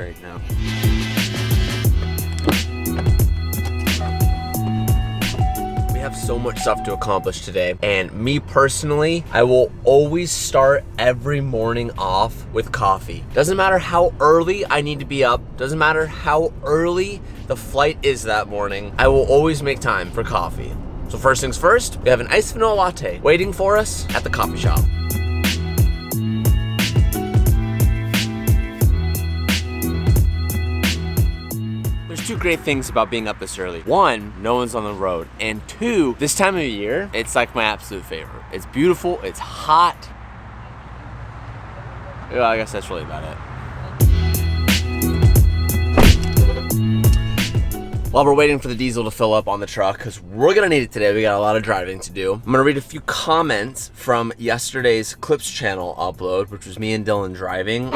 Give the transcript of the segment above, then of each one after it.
right now. We have so much stuff to accomplish today, and me personally, I will always start every morning off with coffee. Doesn't matter how early I need to be up, doesn't matter how early the flight is that morning, I will always make time for coffee. So first things first, we have an iced vanilla latte waiting for us at the coffee shop. There's two great things about being up this early. One, no one's on the road. And two, this time of year, it's like my absolute favorite. It's beautiful, it's hot. Yeah, I guess that's really about it. While we're waiting for the diesel to fill up on the truck, because we're gonna need it today, we got a lot of driving to do. I'm gonna read a few comments from yesterday's Clips channel upload, which was me and Dylan driving.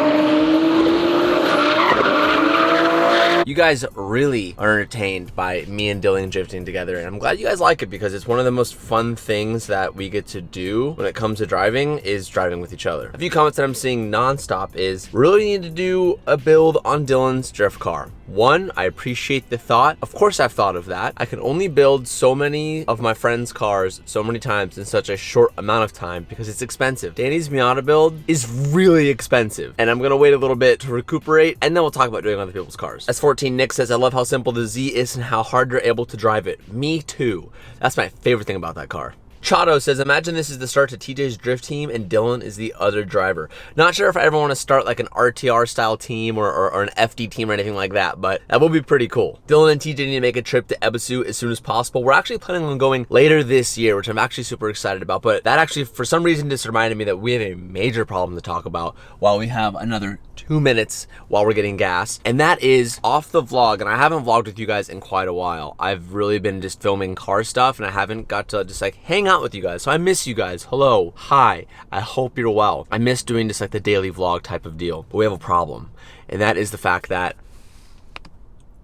You guys really are entertained by me and Dylan drifting together, and I'm glad you guys like it because it's one of the most fun things that we get to do when it comes to driving is driving with each other. A few comments that I'm seeing nonstop is, really need to do a build on Dylan's drift car. One, I appreciate the thought. Of course I've thought of that. I can only build so many of my friends' cars so many times in such a short amount of time because it's expensive. Danny's Miata build is really expensive, and I'm gonna wait a little bit to recuperate, and then we'll talk about doing other people's cars. S14 Nick says, I love how simple the Z is and how hard you're able to drive it. Me too. That's my favorite thing about that car. Chato says, imagine this is the start to TJ's drift team and Dylan is the other driver. Not sure if I ever want to start like an RTR style team or an FD team or anything like that, but that would be pretty cool. Dylan and TJ need to make a trip to Ebisu as soon as possible. We're actually planning on going later this year, which I'm actually super excited about, but that actually for some reason just reminded me that we have a major problem to talk about while we have another 2 minutes while we're getting gas, and that is off the vlog. And I haven't vlogged with you guys in quite a while. I've really been just filming car stuff and I haven't got to just like hang out with you guys. So I miss you guys. Hello, hi, I hope you're well. I miss doing just like the daily vlog type of deal, but we have a problem, and that is the fact that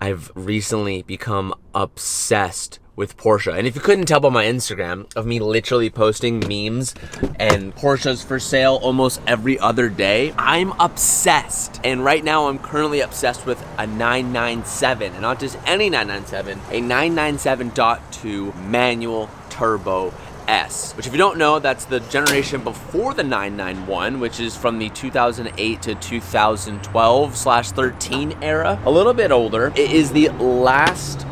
I've recently become obsessed with Porsche. And if you couldn't tell by my Instagram of me literally posting memes and Porsches for sale almost every other day, I'm obsessed. And right now I'm currently obsessed with a 997, and not just any 997, a 997.2 manual turbo S, which if you don't know, that's the generation before the 991, which is from the 2008 to 2012/13 era, a little bit older. It is the last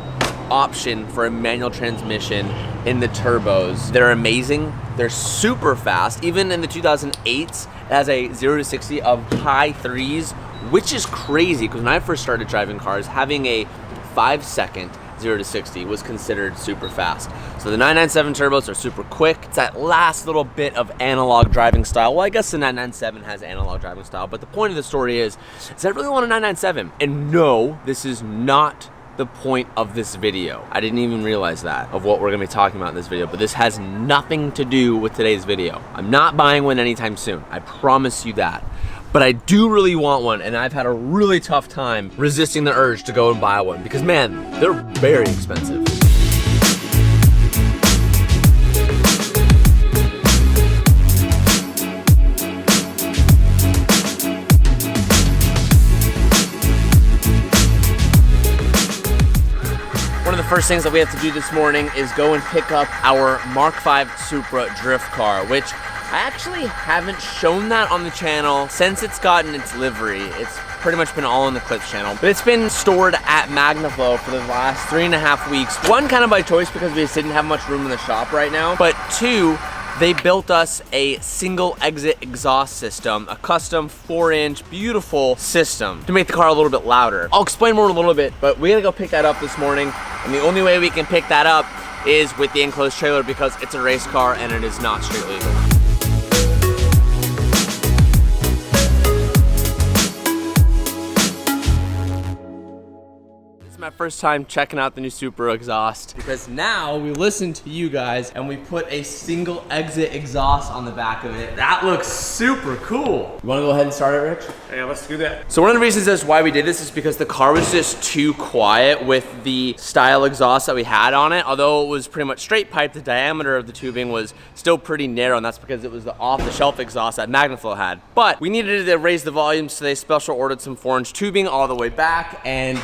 option for a manual transmission in the turbos. They're amazing. They're super fast. Even in the 2008s, it has a 0 to 60 of high threes, which is crazy because when I first started driving cars, having a 5-second 0 to 60 was considered super fast. So the 997 turbos are super quick. It's that last little bit of analog driving style. Well, I guess the 997 has analog driving style, but the point of the story is I really want a 997. And no, this is not the point of this video. I didn't even realize that, of what we're gonna be talking about in this video, but this has nothing to do with today's video. I'm not buying one anytime soon. I promise you that. But I do really want one, and I've had a really tough time resisting the urge to go and buy one because, man, they're very expensive. One of the first things that we have to do this morning is go and pick up our Mark V Supra drift car, which I actually haven't shown that on the channel since it's gotten its livery. It's pretty much been all on the Clips channel, but it's been stored at Magnaflow for the last 3.5 weeks. One, kind of by choice because we just didn't have much room in the shop right now, but two, they built us a single exit exhaust system, a custom 4-inch beautiful system to make the car a little bit louder. I'll explain more in a little bit, but we gotta go pick that up this morning, and the only way we can pick that up is with the enclosed trailer because it's a race car and it is not street legal. my first time checking out the new Supra exhaust because now we listen to you guys and we put a single exit exhaust on the back of it. That looks super cool. You wanna go ahead and start it, Rich? Yeah, let's do that. So one of the reasons as why we did this is because the car was just too quiet with the style exhaust that we had on it. Although it was pretty much straight pipe, the diameter of the tubing was still pretty narrow, and that's because it was the off-the-shelf exhaust that Magnaflow had. But we needed to raise the volume, so they special ordered some 4-inch tubing all the way back, and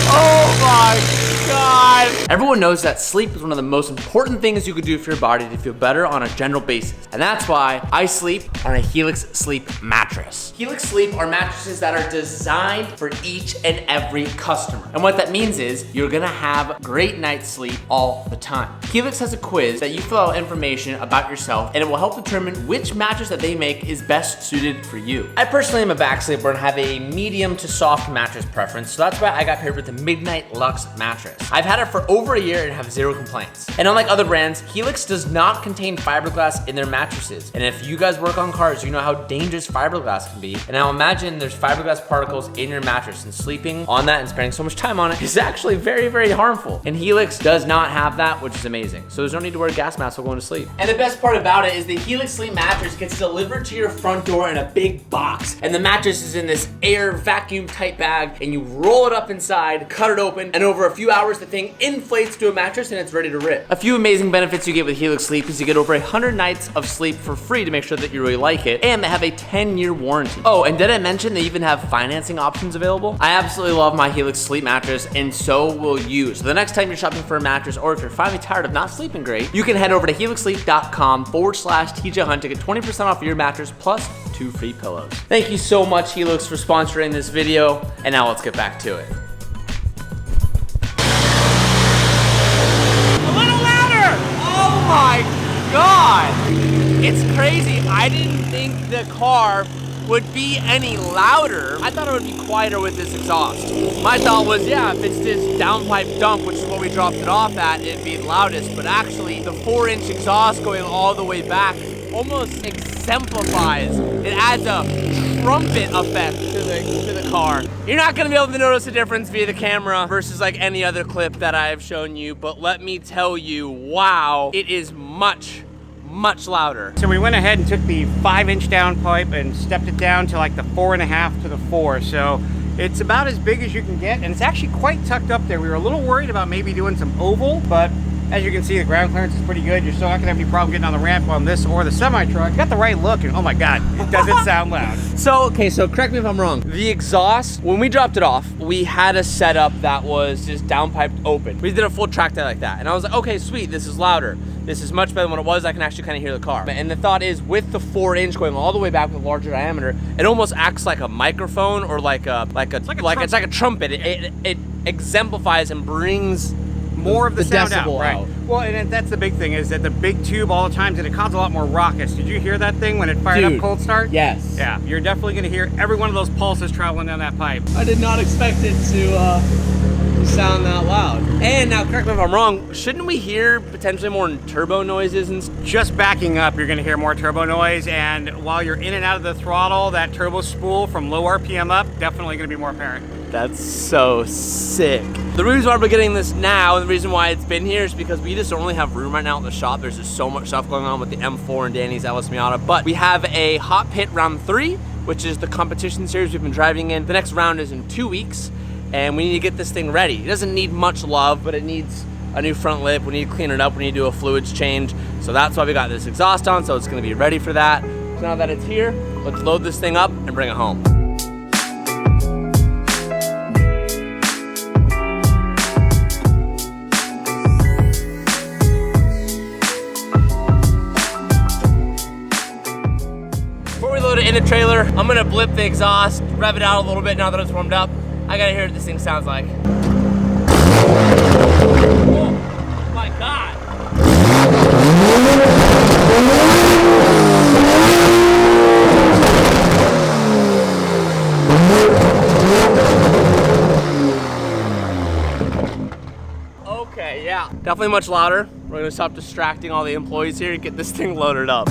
Oh my God. Everyone knows that sleep is one of the most important things you can do for your body to feel better on a general basis. And that's why I sleep on a Helix Sleep mattress. Helix Sleep are mattresses that are designed for each and every customer. And what that means is you're gonna have great night's sleep all the time. Helix has a quiz that you fill out information about yourself, and it will help determine which mattress that they make is best suited for you. I personally am a back sleeper and have a medium to soft mattress preference, so that's why I got paired with the Midnight Luxe mattress. I've had it for over a year and have zero complaints. And unlike other brands, Helix does not contain fiberglass in their mattresses. And if you guys work on cars, you know how dangerous fiberglass can be. And now imagine there's fiberglass particles in your mattress, and sleeping on that and spending so much time on it is actually very, very harmful. And Helix does not have that, which is amazing. So there's no need to wear a gas mask while going to sleep. And the best part about it is the Helix Sleep mattress gets delivered to your front door in a big box. And the mattress is in this air vacuum tight bag, and you roll it up inside, cut it open, and over a few hours, the thing inflates to a mattress and it's ready to rip. A few amazing benefits you get with Helix Sleep is you get over 100 nights of sleep for free to make sure that you really like it, and they have a 10-year warranty. Oh, and did I mention they even have financing options available? I absolutely love my Helix Sleep mattress, and so will you. So the next time you're shopping for a mattress, or if you're finally tired of not sleeping great, you can head over to helixsleep.com/TJ Hunt to get 20% off your mattress plus 2 free pillows. Thank you so much, Helix, for sponsoring this video, and now let's get back to it. Oh my God, it's crazy. I didn't think the car would be any louder. I thought it would be quieter with this exhaust. My thought was, yeah, if it's this downpipe dump, which is what we dropped it off at, it'd be loudest. But actually, the 4-inch exhaust going all the way back almost exemplifies. It adds a trumpet effect to the car. You're not gonna be able to notice a difference via the camera versus like any other clip that I have shown you, but let me tell you, wow, it is much louder. So we went ahead and took the 5-inch downpipe and stepped it down to like the 4.5 to the 4. So it's about as big as you can get, and it's actually quite tucked up there. We were a little worried about maybe doing some oval, but as you can see, the ground clearance is pretty good. You're still not gonna have any problem getting on the ramp on this or the semi-truck. You got the right look, and oh my God, it doesn't sound loud. So correct me if I'm wrong. The exhaust, when we dropped it off, we had a setup that was just downpiped open. We did a full track day like that. And I was like, okay, sweet, this is louder. This is much better than what it was. I can actually kind of hear the car. And the thought is, with the 4-inch going all the way back with a larger diameter, it almost acts like a microphone or it's like a trumpet. It exemplifies and brings more of the sound out, right? out. Well, and that's the big thing, is that the big tube all the times, and it caused a lot more raucous. Did you hear that thing when it fired up cold start? Yes. Yeah, you're definitely gonna hear every one of those pulses traveling down that pipe. I did not expect it to sound that loud. And now, correct me if I'm wrong, shouldn't we hear potentially more turbo noises and just backing up, you're gonna hear more turbo noise, and while you're in and out of the throttle, that turbo spool from low RPM up, definitely gonna be more apparent. That's so sick. The reason why we're getting this now, and the reason why it's been here, is because we just don't really have room right now in the shop. There's just so much stuff going on with the M4 and Danny's LS Miata. But we have a hot pit round 3, which is the competition series we've been driving in. The next round is in 2 weeks, and we need to get this thing ready. It doesn't need much love, but it needs a new front lip. We need to clean it up. We need to do a fluids change. So that's why we got this exhaust on, so it's gonna be ready for that. So now that it's here, let's load this thing up and bring it home. In the trailer, I'm gonna blip the exhaust, rev it out a little bit now that it's warmed up. I gotta hear what this thing sounds like. Oh my God. Okay, yeah, definitely much louder. We're gonna stop distracting all the employees here and get this thing loaded up.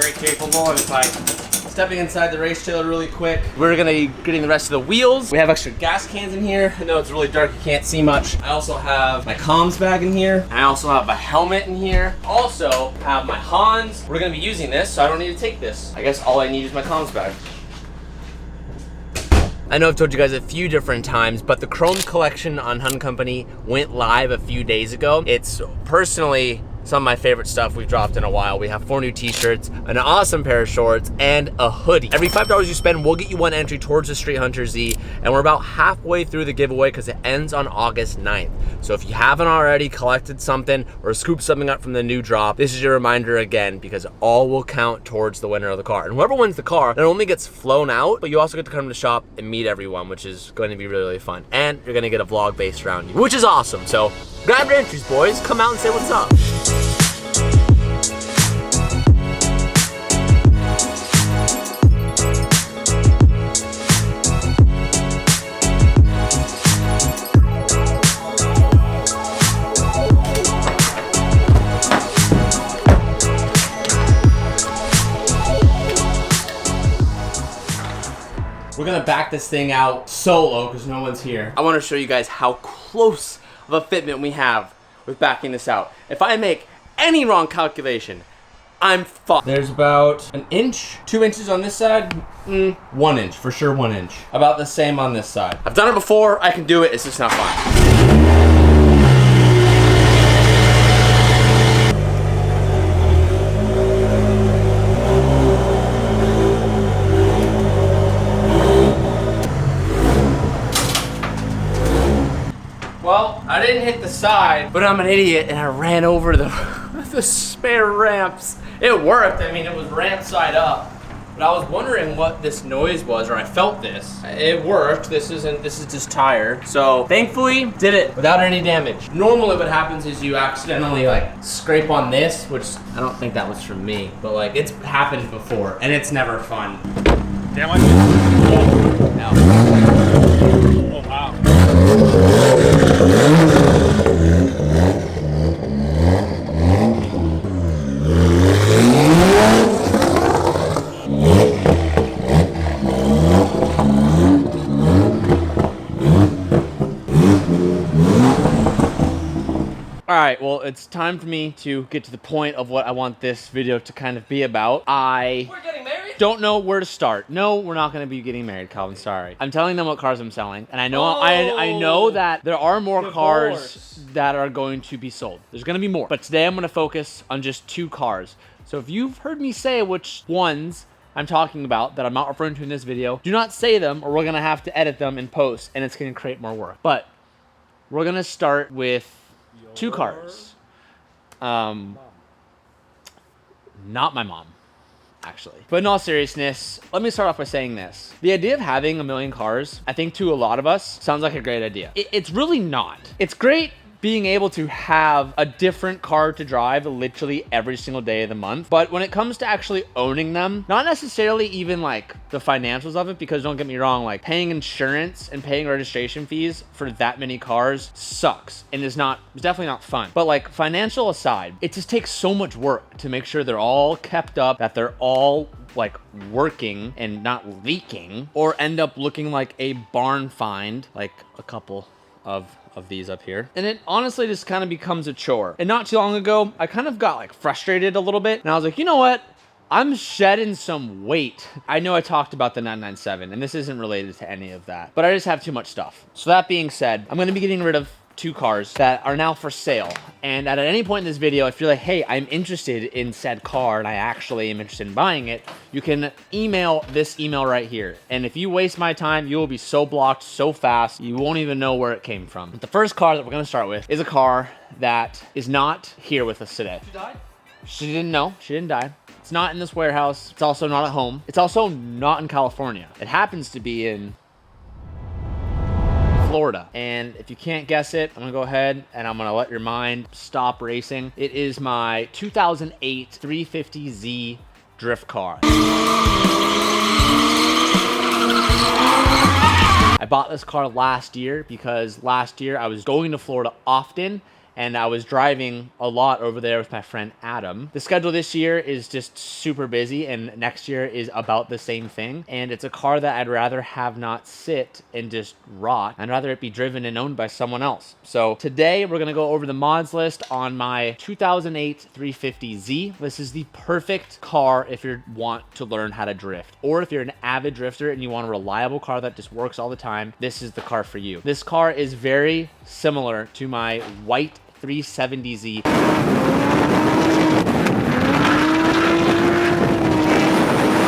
very capable, and it's like stepping inside the race trailer really quick. We're gonna be getting the rest of the wheels. We have extra gas cans in here. I know it's really dark, you can't see much. I also have my comms bag in here. I also have my helmet in here. Also have my Hans. We're gonna be using this, so I don't need to take this. I guess all I need is my comms bag. I know I've told you guys a few different times, but the Chrome collection on Hun Company went live a few days ago. It's personally some of my favorite stuff we've dropped in a while. We have 4 new t-shirts, an awesome pair of shorts, and a hoodie. Every $5 you spend, we'll get you 1 entry towards the Street Hunter Z, and we're about halfway through the giveaway because it ends on August 9th. So if you haven't already collected something or scooped something up from the new drop, this is your reminder again, because all will count towards the winner of the car. And whoever wins the car, not only gets flown out, but you also get to come to the shop and meet everyone, which is going to be really, really fun. And you're gonna get a vlog based around you, which is awesome. So grab your entries, boys. Come out and say what's up. We're gonna back this thing out solo because no one's here. I wanna show you guys how close of a fitment we have with backing this out. If I make any wrong calculation, I'm fucked. There's about an inch, 2 inches on this side, 1 inch, for sure 1 inch. About the same on this side. I've done it before, I can do it, it's just not fun. Well, I didn't hit the side, but I'm an idiot and I ran over the spare ramps. It worked, I mean, it was ramp side up. But I was wondering what this noise was, or I felt this. It worked, this is just tire. So thankfully, did it without any damage. Normally what happens is you accidentally like scrape on this, which I don't think that was from me, but like it's happened before and it's never fun. damn it. No. Oh wow. Alright, well, it's time for me to get to the point of what I want this video to kind of be about. We're getting married? Don't know where to start. No, we're not going to be getting married, Calvin, sorry. I'm telling them what cars I'm selling, and I know I know that there are more cars that are going to be sold. There's going to be more, but today I'm going to focus on just 2 cars. So if you've heard me say which ones I'm talking about that I'm not referring to in this video, do not say them or we're going to have to edit them in post, and it's going to create more work. But we're going to start with 2 cars. Not my mom, actually. But in all seriousness, let me start off by saying this. The idea of having a million cars, I think to a lot of us, sounds like a great idea. It's really not. It's great being able to have a different car to drive literally every single day of the month. But when it comes to actually owning them, not necessarily even like the financials of it, because don't get me wrong, like paying insurance and paying registration fees for that many cars sucks and it's definitely not fun. But like financial aside, it just takes so much work to make sure they're all kept up, that they're all like working and not leaking, or end up looking like a barn find, like a couple of these up here. And it honestly just kind of becomes a chore. And not too long ago, I kind of got like frustrated a little bit. And I was like, you know what? I'm shedding some weight. I know I talked about the 997 and this isn't related to any of that, but I just have too much stuff. So that being said, I'm going to be getting rid of 2 cars that are now for sale. And at any point in this video, if you're like, hey, I'm interested in said car and I actually am interested in buying it, you can email this email right here. And if you waste my time, you will be so blocked so fast, you won't even know where it came from. But the first car that we're gonna start with is a car that is not here with us today. She died? She didn't know, she didn't die. It's not in this warehouse. It's also not at home. It's also not in California. It happens to be in Florida. And if you can't guess it, I'm gonna go ahead and I'm gonna let your mind stop racing. It is my 2008 350Z drift car. I bought this car last year because last year I was going to Florida often and I was driving a lot over there with my friend Adam. The schedule this year is just super busy, and next year is about the same thing. And it's a car that I'd rather have not sit and just rot. I'd rather it be driven and owned by someone else. So today we're gonna go over the mods list on my 2008 350Z. This is the perfect car if you want to learn how to drift, or if you're an avid drifter and you want a reliable car that just works all the time. This is the car for you. This car is very similar to my white 370Z.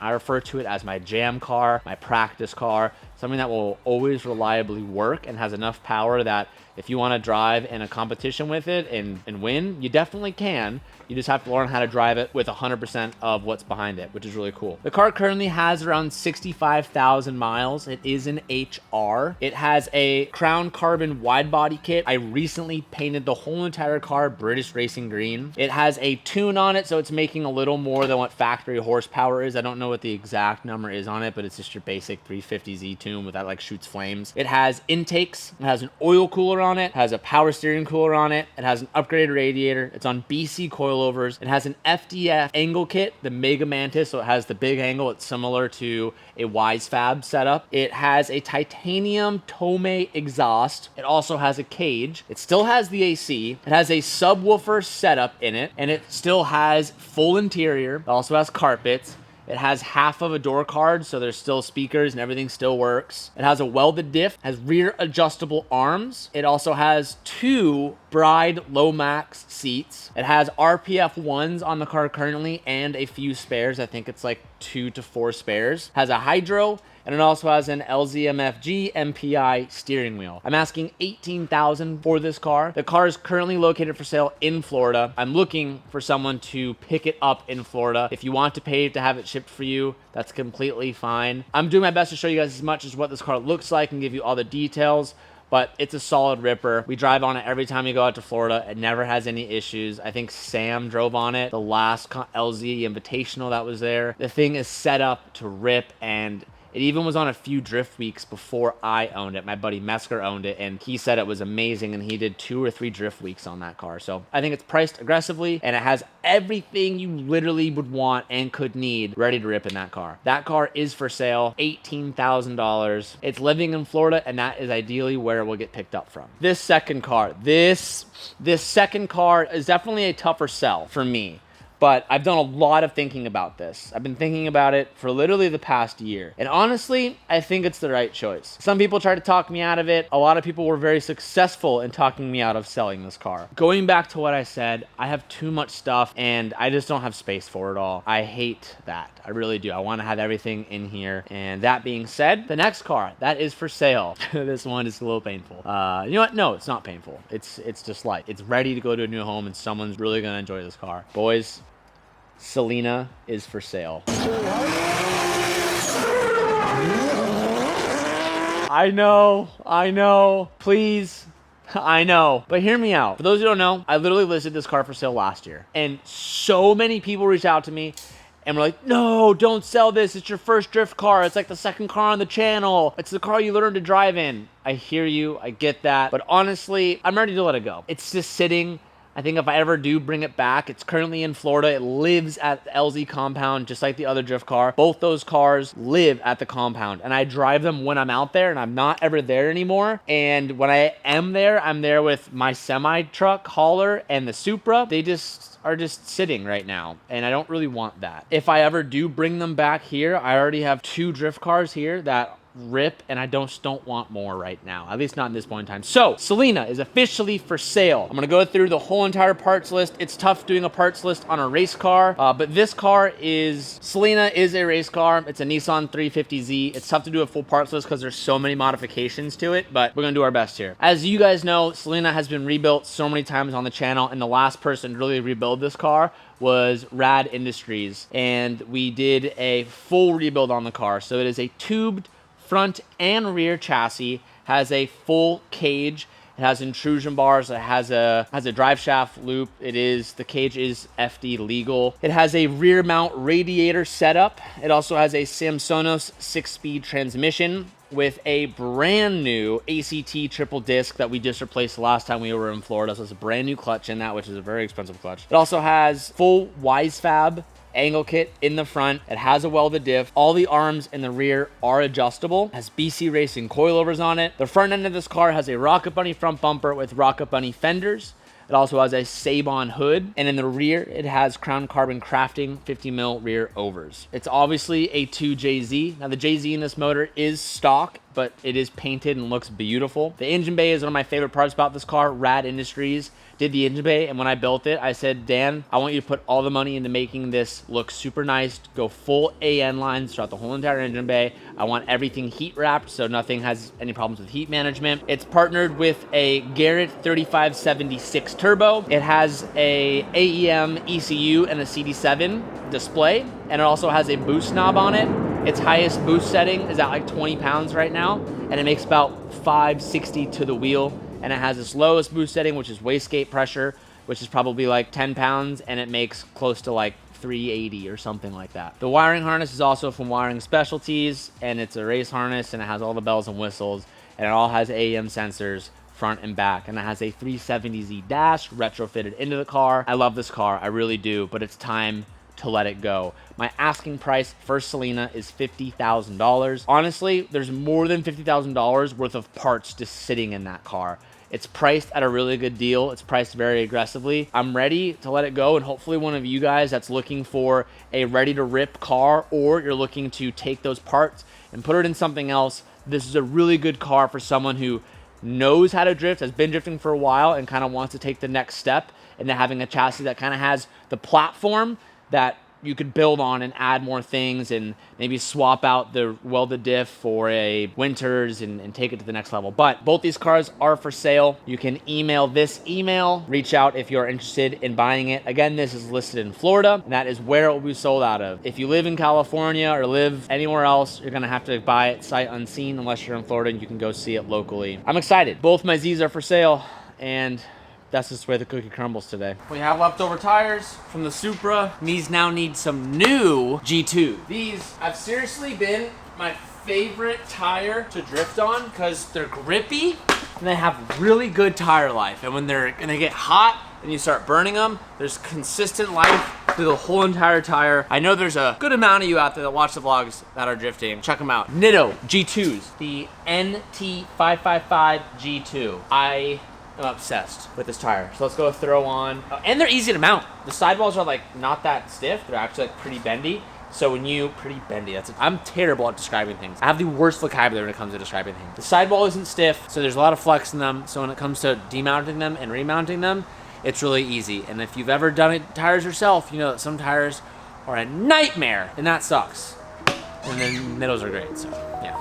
I refer to it as my jam car, my practice car, something that will always reliably work and has enough power that if you want to drive in a competition with it and win, you definitely can. You just have to learn how to drive it with 100% of what's behind it, which is really cool. The car currently has around 65,000 miles. It is an HR. It has a Crown Carbon wide body kit. I recently painted the whole entire car British Racing Green. It has a tune on it, so it's making a little more than what factory horsepower is. I don't know what the exact number is on it, but it's just your basic 350Z tune with that like shoots flames. It has intakes. It has an oil cooler on it. It has a power steering cooler on it. It has an upgraded radiator. It's on BC coilovers. It has an FDF angle kit, the Mega Mantis, so it has the big angle. It's similar to a Wisefab setup. It has a titanium tomei exhaust. It also has a cage. It still has the AC. It has a subwoofer setup in it, and it still has full interior. It also has carpets. It has half of a door card, so there's still speakers and everything still works. It has a welded diff, has rear adjustable arms. It also has 2 Bride low max seats. It has RPF 1s on the car currently and a few spares. I think it's like 2 to 4 spares. Has a hydro, and it also has an LZmfg MPI steering wheel. I'm asking $18,000 for this car. The car is currently located for sale in Florida. I'm looking for someone to pick it up in Florida. If you want to pay to have it shipped for you, that's completely fine. I'm doing my best to show you guys as much as what this car looks like and give you all the details, but it's a solid ripper. We drive on it every time we go out to Florida. It never has any issues. I think Sam drove on it the last LZ Invitational that was there. The thing is set up to rip, and it even was on a few drift weeks before I owned it. My buddy Mesker owned it, and he said it was amazing, and he did 2 or 3 drift weeks on that car. So I think it's priced aggressively, and it has everything you literally would want and could need ready to rip in that car. That car is for sale, $18,000. It's living in Florida, and that is ideally where it will get picked up from. This second car, this second car is definitely a tougher sell for me. But I've done a lot of thinking about this. I've been thinking about it for literally the past year. And honestly, I think it's the right choice. Some people tried to talk me out of it. A lot of people were very successful in talking me out of selling this car. Going back to what I said, I have too much stuff and I just don't have space for it all. I hate that. I really do. I want to have everything in here. And that being said, the next car that is for sale. This one is a little painful. You know what? No, it's not painful. It's just light. It's ready to go to a new home and someone's really going to enjoy this car. Boys, Selena is for sale. I know, please. I know, but hear me out. For those who don't know, I literally listed this car for sale last year, and so many people reached out to me and were like, no, don't sell this. It's your first drift car. It's like the second car on the channel. It's the car you learn to drive in. I hear you. I get that. But honestly, I'm ready to let it go. It's just sitting. I think if I ever do bring it back, it's currently in Florida. It lives at the LZ compound, just like the other drift car. Both those cars live at the compound, and I drive them when I'm out there, and I'm not ever there anymore. And when I am there, I'm there with my semi-truck hauler and the Supra. They just are just sitting right now, and I don't really want that. If I ever do bring them back here, I already have 2 drift cars here that rip, and I don't want more right now, at least not in this point in time. So Selena is officially for sale. I'm gonna go through the whole entire parts list. It's tough doing a parts list on a race car, but this car is, Selena is a race car. It's a Nissan 350Z. It's tough to do a full parts list because there's so many modifications to it, but we're gonna do our best here. As you guys know, Selena has been rebuilt so many times on the channel, and the last person to really rebuild this car was Rad Industries, and we did a full rebuild on the car. So it is a tubed front and rear chassis, has a full cage. It has intrusion bars. It has a drive shaft loop. The cage is FD legal. It has a rear mount radiator setup. It also has a Samsonos 6-speed transmission. with a brand new ACT triple disc that we just replaced the last time we were in Florida. So it's a brand new clutch in that, which is a very expensive clutch. It also has full Wisefab angle kit in the front. It has a welded diff. All the arms in the rear are adjustable. It has BC Racing coilovers on it. The front end of this car has a Rocket Bunny front bumper with Rocket Bunny fenders. It also has a Sabon hood, and in the rear, it has Crown Carbon Crafting 50 mil rear overs. It's obviously a 2JZ. Now the JZ in this motor is stock, but it is painted and looks beautiful. The engine bay is one of my favorite parts about this car. Rad Industries did the engine bay, and when I built it, I said, Dan, I want you to put all the money into making this look super nice, go full AN lines throughout the whole entire engine bay. I want everything heat wrapped so nothing has any problems with heat management. It's partnered with a Garret 3576 turbo. It has a AEM ECU and a CD7 display, and it also has a boost knob on it. Its highest boost setting is at like 20 pounds right now, and it makes about 560 to the wheel. And it has its lowest boost setting, which is wastegate pressure, which is probably like 10 pounds, and it makes close to like 380 or something like that. The wiring harness is also from Wiring Specialties, and it's a race harness, and it has all the bells and whistles, and it all has AEM sensors front and back, and it has a 370Z dash retrofitted into the car. I love this car, I really do, but it's time to let it go. My asking price for Selena is $50,000. Honestly, there's more than $50,000 worth of parts just sitting in that car. It's priced at a really good deal. It's priced very aggressively. I'm ready to let it go, and hopefully one of you guys that's looking for a ready-to-rip car, or you're looking to take those parts and put it in something else, this is a really good car for someone who knows how to drift, has been drifting for a while, and kind of wants to take the next step into having a chassis that kind of has the platform that you could build on and add more things, and maybe swap out the welded diff for a Winters and take it to the next level. But both these cars are for sale. You can email this email, reach out if you're interested in buying it. Again, this is listed in Florida, and that is where it will be sold out of. If you live in California or live anywhere else, you're gonna have to buy it sight unseen unless you're in Florida and you can go see it locally. I'm excited. Both my Z's are for sale, and that's just where the cookie crumbles today. We have leftover tires from the Supra. These now need some new G2. These have seriously been my favorite tire to drift on because they're grippy and they have really good tire life. And when they're gonna get hot and you start burning them, there's consistent life through the whole entire tire. I know there's a good amount of you out there that watch the vlogs that are drifting. Check them out. Nitto G2s, the NT555 G2. I'm obsessed with this tire. So let's go throw on, and they're easy to mount. The sidewalls are like not that stiff. They're actually like pretty bendy. So when you, I'm terrible at describing things. I have the worst vocabulary when it comes to describing things. The sidewall isn't stiff, so there's a lot of flex in them. So when it comes to demounting them and remounting them, it's really easy. And if you've ever done it tires yourself, you know that some tires are a nightmare, and that sucks. And then Nittos are great, so yeah.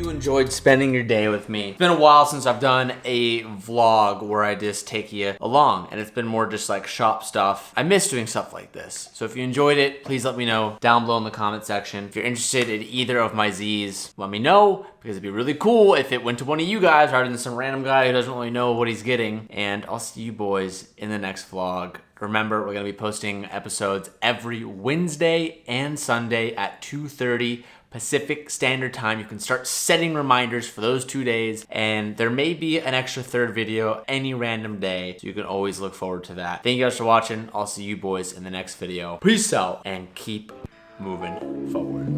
Enjoyed spending your day with me. It's been a while since I've done a vlog where I just take you along, and it's been more just like shop stuff. I miss doing stuff like this. So if you enjoyed it, please let me know down below in the comment section. If you're interested in either of my Z's, let me know, because it'd be really cool if it went to one of you guys rather than some random guy who doesn't really know what he's getting. And I'll see you boys in the next vlog. Remember, we're gonna be posting episodes every Wednesday and Sunday at 2:30 Pacific Standard Time. You can start setting reminders for those 2 days, and there may be an extra third video any random day, so you can always look forward to that. Thank you guys for watching. I'll see you boys in the next video. Peace out, and keep moving forward.